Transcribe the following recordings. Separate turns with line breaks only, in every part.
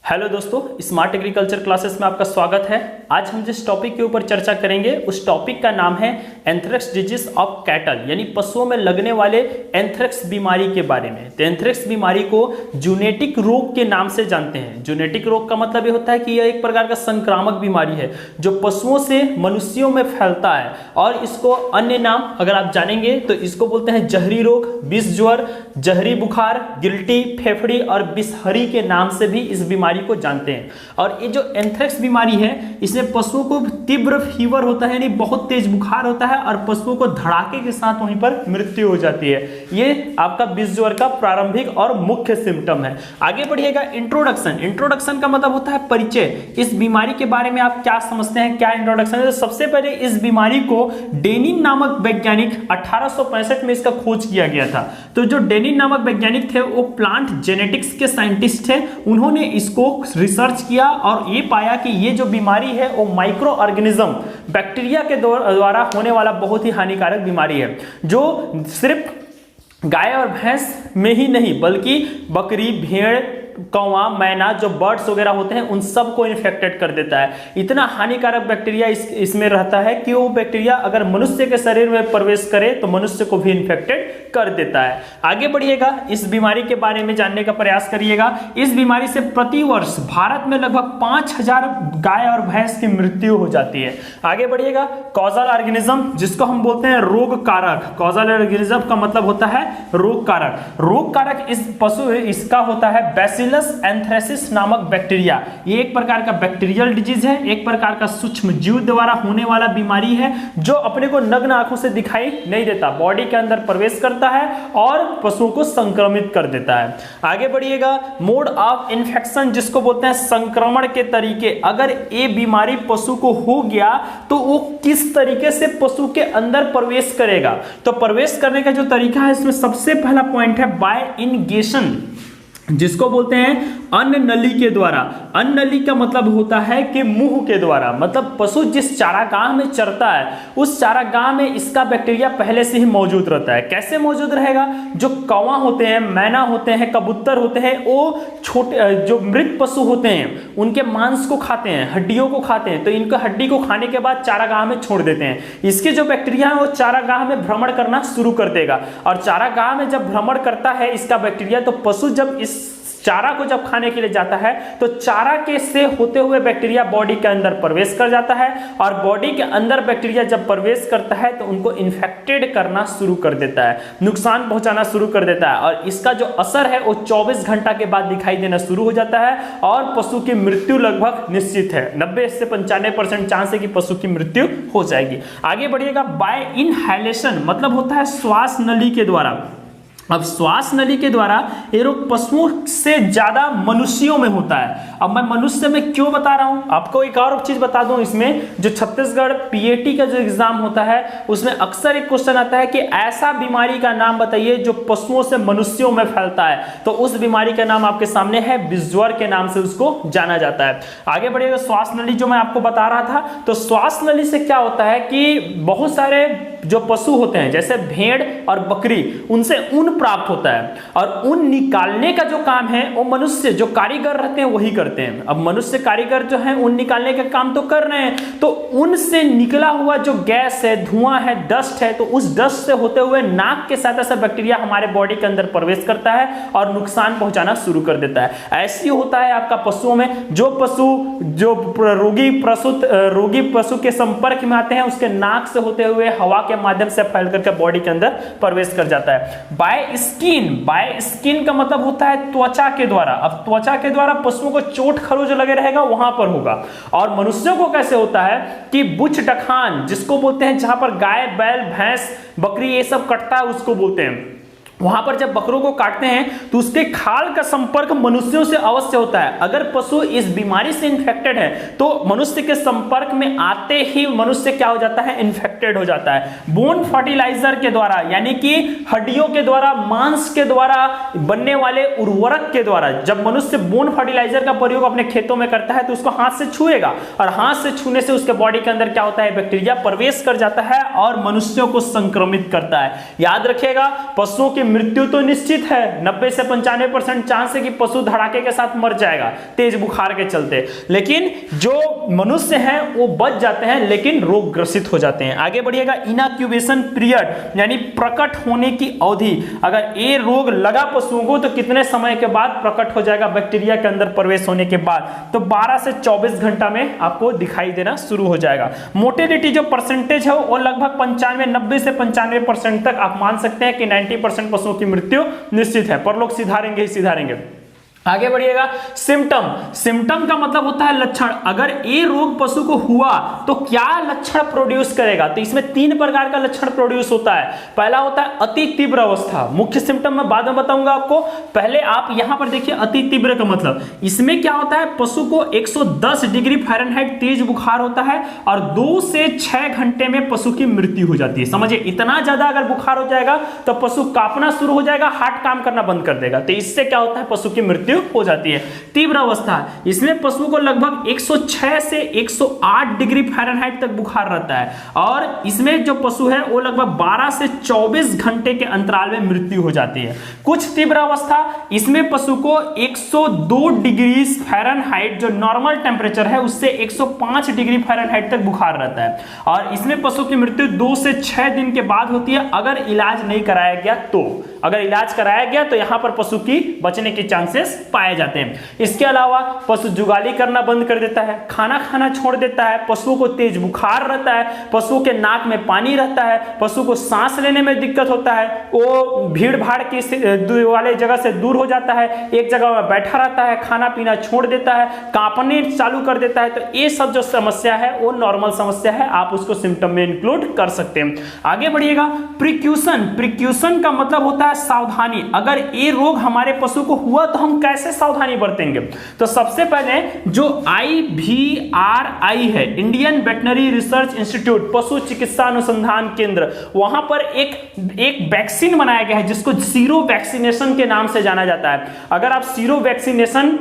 Hello दोस्तों, smart agriculture classes में आपका स्वागत है। आज हम जिस टॉपिक के ऊपर चर्चा करेंगे उस टॉपिक का नाम है एंथ्रेक्स डिजीज ऑफ कैटल, यानी पशुओं में लगने वाले एंथ्रेक्स बीमारी के बारे में। तो एंथ्रेक्स बीमारी को जूनेटिक रोग के नाम से जानते हैं। जूनेटिक रोग का मतलब ये होता है कि यह एक प्रकार का संक्रामक बीमारी है जो पशुओं से मनुष्यों में फैलता है, और इसको अन्य नाम अगर आप जानेंगे तो इसको बोलते हैं जहरी रोग, विष ज्वर, जहरी बुखार, गिल्टी, फेफड़ी और बिसहरी के नाम से भी इस बीमारी को जानते हैं। और ये जो एंथ्रेक्स बीमारी है इसमें पशुओं को तीव्र फीवर होता है, यानी बहुत तेज बुखार होता है और पशुओं को धड़ाके के साथ वहीं पर मृत्यु हो जाती है। ये आपका विष ज्वर का प्रारंभिक और मुख्य सिम्टम है। आगे बढ़िएगा। इंट्रोडक्शन का मतलब होता है परिचय। इस बीमारी के बारे में आप क्या समझते हैं, क्या इंट्रोडक्शन है? तो सबसे पहले इस बीमारी को डेनिन नामक वैज्ञानिक 1865 में इसका खोज किया गया था। तो जो डेनिन नामक वैज्ञानिक थे वो प्लांट जेनेटिक्स के साइंटिस्ट थे। उन्होंने इसको रिसर्च किया और ये पाया कि ये जो बीमारी है वो माइक्रो ऑर्गेनिज्म बैक्टीरिया के द्वारा होने वाला बहुत ही हानिकारक बीमारी है, जो सिर्फ गाय और भैंस में ही नहीं बल्कि बकरी, भेड़, कौवा, मैना, जो बर्ड्स वगैरह होते हैं उन सब को इन्फेक्टेड कर देता है। इतना हानिकारक बैक्टीरिया इसमें रहता है कि वो बैक्टीरिया अगर मनुष्य के शरीर में प्रवेश करे तो मनुष्य को भी इन्फेक्टेड कर देता है। आगे बढ़िएगा, इस बीमारी के बारे में जानने का प्रयास करिएगा। इस बीमारी से प्रति वर्ष भारत में लगभग 5000 गाय और भैंस की मृत्यु हो जाती है। आगे बढ़िएगा। कॉजल ऑर्गेनिज्म, जिसको हम बोलते हैं रोग कारक। कॉजल ऑर्गेनिज्म का मतलब होता है रोग कारक। रोग कारक इस पशु इसका होता है बैसिलस एंथ्रेसिस नामक बैक्टीरिया। ये एक प्रकार का बैक्टीरियल डिजीज है, एक प्रकार का सूक्ष्म जीव द्वारा होने वाला बीमारी है जो अपने को नग्न आंखों से दिखाई नहीं देता, बॉडी के अंदर प्रवेश करता है और पशुओं को संक्रमित कर देता है। आगे बढ़िएगा। मोड ऑफ इन्फेक्शन, जिसको बोलते हैं संक्रमण के तरीके। अगर ये बीमारी पशु को हो गया तो वो किस तरीके से पशु के अंदर प्रवेश करेगा? तो प्रवेश करने का जो तरीका है इसमें सबसे पहला पॉइंट है बाय इनगेशन, जिसको बोलते हैं अन्न नली के द्वारा। अन्न नली का मतलब होता है कि मुंह के द्वारा, मतलब पशु जिस चारागाह में चरता है उस चारागाह में इसका बैक्टीरिया पहले से ही मौजूद रहता है। कैसे मौजूद रहेगा? जो कौवा होते हैं, मैना होते हैं, कबूतर होते हैं, वो छोटे जो मृत पशु होते हैं उनके मांस को खाते हैं, हड्डियों को खाते हैं। तो इनका हड्डी को खाने के बाद चारागाह में छोड़ देते हैं। इसके जो बैक्टीरिया है वो चारागाह में भ्रमण करना शुरू कर देगा, और चारागाह में जब भ्रमण करता है इसका बैक्टीरिया, तो पशु जब इस चारा को जब खाने के लिए जाता है तो चारा के से होते हुए बैक्टीरिया बॉडी के अंदर प्रवेश कर जाता है, और बॉडी के अंदर बैक्टीरिया जब प्रवेश करता है तो उनको इन्फेक्टेड करना शुरू कर देता है, नुकसान पहुंचाना शुरू कर देता है। और इसका जो असर है वो 24 घंटा के बाद दिखाई देना शुरू हो जाता है और पशु की मृत्यु लगभग निश्चित है। 90 से 95% चांस है कि पशु की मृत्यु हो जाएगी। आगे बढ़िएगा। बाय इनहेलेशन मतलब होता है श्वास नली के द्वारा। अब श्वास नली के द्वारा ये रोग पशुओं से ज्यादा मनुष्यों में होता है। अब मैं मनुष्य में क्यों बता रहा हूं, आपको एक और चीज बता दूं। इसमें जो छत्तीसगढ़ पीएटी का जो एग्जाम होता है उसमें अक्सर एक क्वेश्चन आता है कि ऐसा बीमारी का नाम बताइए जो पशुओं से मनुष्यों में फैलता है। तो उस बीमारी का नाम आपके सामने है, विष ज्वर के नाम से उसको जाना जाता है। आगे बढ़िएगा। श्वास नली जो मैं आपको बता रहा था, तो श्वास नली से क्या होता है कि बहुत सारे जो पशु होते हैं जैसे भेड़ और बकरी, उनसे ऊन प्राप्त होता है, और ऊन निकालने का जो काम है वो मनुष्य जो कारीगर रहते हैं वही करते हैं। अब मनुष्य कारीगर जो है ऊन निकालने का काम तो कर रहे हैं, तो ऊन से निकला हुआ जो गैस है, धुआं है, डस्ट है, तो उस डस्ट से होते हुए नाक के साथ ऐसा बैक्टीरिया हमारे बॉडी के अंदर प्रवेश करता है और नुकसान पहुंचाना शुरू कर देता है। ऐसी होता है आपका पशुओं में। जो पशु जो रोगी पशु के संपर्क में आते हैं उसके नाक से होते हुए हवा के माध्यम से फैल करके बॉडी के अंदर प्रवेश कर जाता है। बाय स्किन का मतलब होता है त्वचा के द्वारा। अब त्वचा के द्वारा पशुओं को चोट खरोच लगे रहेगा वहां पर होगा। और मनुष्यों को कैसे होता है कि बुच डखान, जिसको बोलते हैं जहां पर गाय, बैल, भैंस, बकरी ये सब कटता है उसको बोलते हैं। वहां पर जब बकरों को काटते हैं तो उसके खाल का संपर्क मनुष्यों से अवश्य होता है। अगर पशु इस बीमारी से इन्फेक्टेड है तो मनुष्य के संपर्क में आते ही मनुष्य क्या हो जाता है? इन्फेक्टेड हो जाता है। बोन फर्टिलाइजर के द्वारा, यानी कि हड्डियों के द्वारा, मांस के द्वारा बनने वाले उर्वरक के द्वारा, जब मनुष्य बोन फर्टिलाइजर का प्रयोग अपने खेतों में करता है तो उसको हाथ से छुएगा, और हाथ से छूने से उसके बॉडी के अंदर क्या होता है? बैक्टीरिया प्रवेश कर जाता है और मनुष्यों को संक्रमित करता है। याद रखिएगा, पशुओं की मृत्यु तो निश्चित है, 90 से 95% चांस है कि पशु धड़ाके के साथ मर जाएगा तेज बुखार के चलते, लेकिन जो मनुष्य हैं वो बच जाते हैं लेकिन रोग ग्रसित हो जाते हैं। आगे बढ़िएगा, इनक्यूबेशन पीरियड यानी प्रकट होने की अवधि, अगर ये रोग लगा पशुओं को तो कितने समय के बाद प्रकट हो जाएगा बैक्टीरिया के अंदर प्रवेश होने के बाद, तो 12 से 24 घंटा में आपको दिखाई देना शुरू हो जाएगा। मोर्टेलिटी जो परसेंटेज है वो लगभग 90 से 95% तक आप मान सकते हैं कि 90% पशुओं की मृत्यु निश्चित है, पर लोग सिधारेंगे ही सिधारेंगे। आगे बढ़िएगा, सिम्टम, सिम्टम का मतलब होता है लक्षण। अगर ये रोग पशु को हुआ तो क्या लक्षण प्रोड्यूस करेगा, तो इसमें 3 प्रकार का लक्षण प्रोड्यूस होता है। पहला होता है अति तीव्र अवस्था, मुख्य सिम्टम मैं बाद में बताऊंगा आपको, पहले आप यहां पर देखिए अति तीव्र का मतलब, इसमें क्या होता है, पशु को 110 डिग्री फ़ारेनहाइट तेज बुखार होता है और 2 से 6 घंटे में पशु की मृत्यु हो जाती है। समझिए, इतना ज्यादा अगर बुखार हो जाएगा तो पशु कांपना शुरू हो जाएगा, हार्ट काम करना बंद कर देगा, तो इससे क्या होता है, पशु की मृत्यु हो जाती है। तीव्र अवस्था, इसमें पशु को लगभग 106 से 108 डिग्री फ़ारेनहाइट तक बुखार रहता है और इसमें जो पशु है वो लगभग 12 से 24 घंटे के अंतराल में मृत्यु हो जाती है। कुछ तीव्र अवस्था, इसमें पशु को 102 डिग्री फ़ारेनहाइट जो नॉर्मल टेम्परेचर है उससे 105 डिग्री फ़ारेनहाइट तक बुखार रहता है और इसमें पशु की मृत्यु 2 से 6 दिन के बाद होती है अगर इलाज नहीं कराया गया तो। अगर इलाज कराया गया तो यहां पर पशु की बचने के चांसेस पाए जाते हैं। इसके अलावा पशु जुगाली करना बंद कर देता है, खाना खाना छोड़ देता है, पशुओं को तेज बुखार रहता है, पशुओं के नाक में पानी रहता है, पशु को सांस लेने में दिक्कत होता है, वो भीड़ भाड़ की वाले जगह से दूर हो जाता है, एक जगह में बैठा रहता है, खाना पीना छोड़ देता है, कांपने चालू कर देता है। तो ये सब जो समस्या है वो नॉर्मल समस्या है, आप उसको सिम्टम में इंक्लूड कर सकते हैं। आगे बढ़िएगा, प्रिक्यूशन, प्रिक्यूशन का मतलब होता है सावधानी। अगर ये रोग हमारे पशु को हुआ तो हम कैसे सावधानी बरतेंगे, तो सबसे पहले जो IVRI है, इंडियन वेटनरी रिसर्च इंस्टीट्यूट, पशु चिकित्सा अनुसंधान केंद्र, वहां पर एक वैक्सीन बनाया गया है जिसको सीरो वैक्सीनेशन के नाम से जाना जाता है। अगर आप सीरो वैक्सीनेशन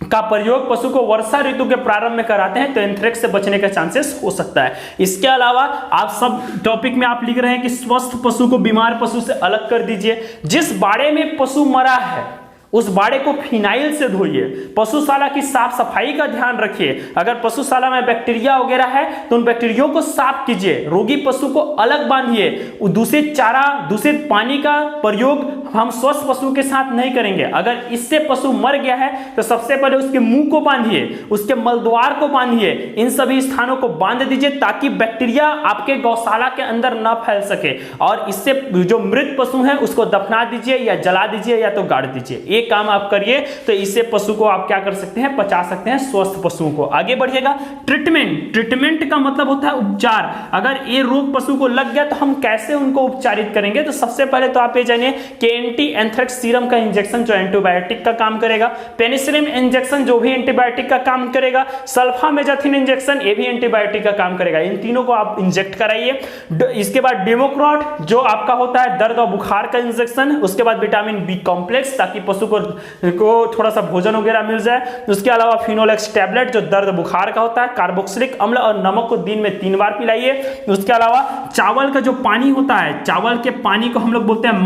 का प्रयोग पशु को वर्षा ऋतु के प्रारंभ में कराते हैं तो एंथ्रेक्स से बचने का चांसेस हो सकता है। इसके अलावा आप सब टॉपिक में आप लिख रहे हैं कि स्वस्थ पशु को बीमार पशु से अलग कर दीजिए। जिस बाड़े में पशु मरा है उस बाड़े को फिनाइल से धोइए, पशुशाला की साफ सफाई का ध्यान रखिए। अगर पशुशाला में बैक्टीरिया वगैरह है तो उन बैक्टीरिया को साफ कीजिए, रोगी पशु को अलग बांधिए, दूषित चारा दूषित पानी का प्रयोग हम स्वस्थ पशु के साथ नहीं करेंगे। अगर इससे पशु मर गया है तो सबसे पहले उसके मुंह को बांधिए, उसके मलद्वार को बांधिए, इन सभी स्थानों को बांध दीजिए ताकि बैक्टीरिया आपके गौशाला के अंदर न फैल सके। और इससे जो मृत पशु है उसको दफना दीजिए या जला दीजिए या तो गाड़ दीजिए। काम आप करिए तो इससे पशु को आप क्या कर सकते हैं, बचा सकते हैं स्वस्थ पशुओं को। आगे बढ़िएगा, ट्रीटमेंट, ट्रीटमेंट का मतलब होता है उपचार। अगर ये रोग पशु को लग गया तो हम कैसे उनको उपचारित करेंगे, तो सबसे पहले तो आप ये जानिए कि एंटी एंथ्रेक्स सीरम का इंजेक्शन जो एंटीबायोटिक का काम करेगा, पेनिसिलिन इंजेक्शन जो भी एंटीबायोटिक का काम करेगा, सल्फामेजाथिन इंजेक्शन ये भी एंटीबायोटिक का काम करेगा, इन तीनों को आप इंजेक्ट कराइए। इसके बाद डेमोक्रॉट जो आपका होता है दर्द और बुखार का इंजेक्शन, उसके बाद विटामिन बी कॉम्प्लेक्स ताकि पशु को थोड़ा सा भोजन वगैरह मिल जाए। उसके अलावा फिनोलेक्स टैबलेट जो दर्द बुखार का होता है, कार्बोक्सिलिक अम्ल और नमक को दिन में 3 बार पिलाइए। उसके अलावा चावल का जो पानी होता है, चावल के पानी को हम लोग बोलते हैं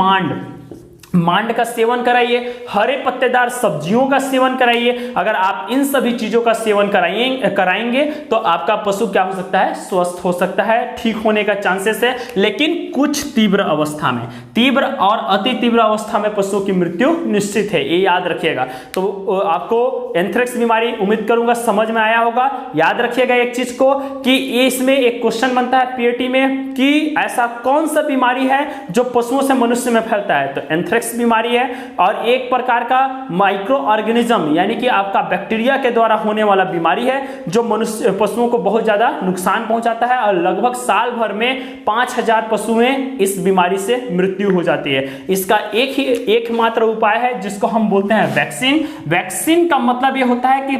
मांड का सेवन कराइए, हरे पत्तेदार सब्जियों का सेवन कराइए। अगर आप इन सभी चीजों का सेवन कराएंगे तो आपका पशु क्या हो सकता है, स्वस्थ हो सकता है, ठीक होने का चांसेस है। लेकिन कुछ तीव्र अवस्था में, तीव्र और अति तीव्र अवस्था में पशुओं की मृत्यु निश्चित है, ये याद रखिएगा। तो आपको एंथ्रेक्स बीमारी उम्मीद करूंगा समझ में आया होगा। याद रखिएगा एक चीज को कि इसमें एक क्वेश्चन बनता है पीएटी में कि ऐसा कौन सा बीमारी है जो पशुओं से मनुष्य में फैलता है, तो एंथ्रेक्स बीमारी है। और एक प्रकार का माइक्रो ऑर्गेनिज्म यानी कि आपका बैक्टीरिया के द्वारा होने वाला बीमारी है जो मनुष्य पशुओं को बहुत ज्यादा नुकसान पहुंचाता है और लगभग साल भर में 5000 पशुएं इस बीमारी से मृत्यु हो जाती है। इसका एकमात्र उपाय है जिसको हम बोलते हैं वैक्सीन। वैक्सीन का मतलब यह होता है कि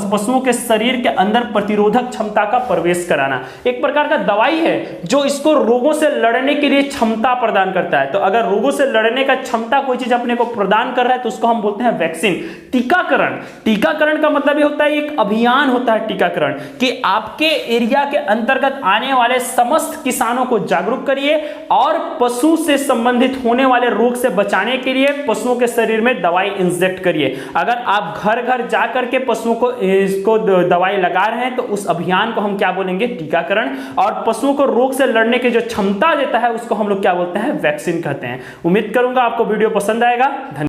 पशुओं के शरीर के अंदर प्रतिरोधक क्षमता का प्रवेश कराना, एक प्रकार का दवाई है जो इसको रोगों से लड़ने के लिए क्षमता प्रदान करता है। तो अगर रोगों से लड़ने का क्षमता कोई चीज अपने को प्रदान कर रहा है तो उसको हम बोलते हैं वैक्सीन। टीकाकरण, टीकाकरण का मतलब ये होता है एक अभियान होता है टीकाकरण, कि आपके एरिया के अंतर्गत आने वाले समस्त किसानों को जागरूक करिए और पशु से संबंधित होने वाले रोग से बचाने के लिए पशुओं के शरीर में दवाई इंजेक्ट करिए। अगर आप घर घर जाकर के पशुओं को इसको दवाई लगा रहे हैं तो उस अभियान को हम क्या बोलेंगे? टीकाकरण। और पशुओं को रोग से लड़ने की जो क्षमता देता है उसको हम लोग क्या बोलते हैं? वैक्सीन कहते हैं। उम्मीद करूंगा आपको वीडियो पसंद आएगा। धन्यवाद।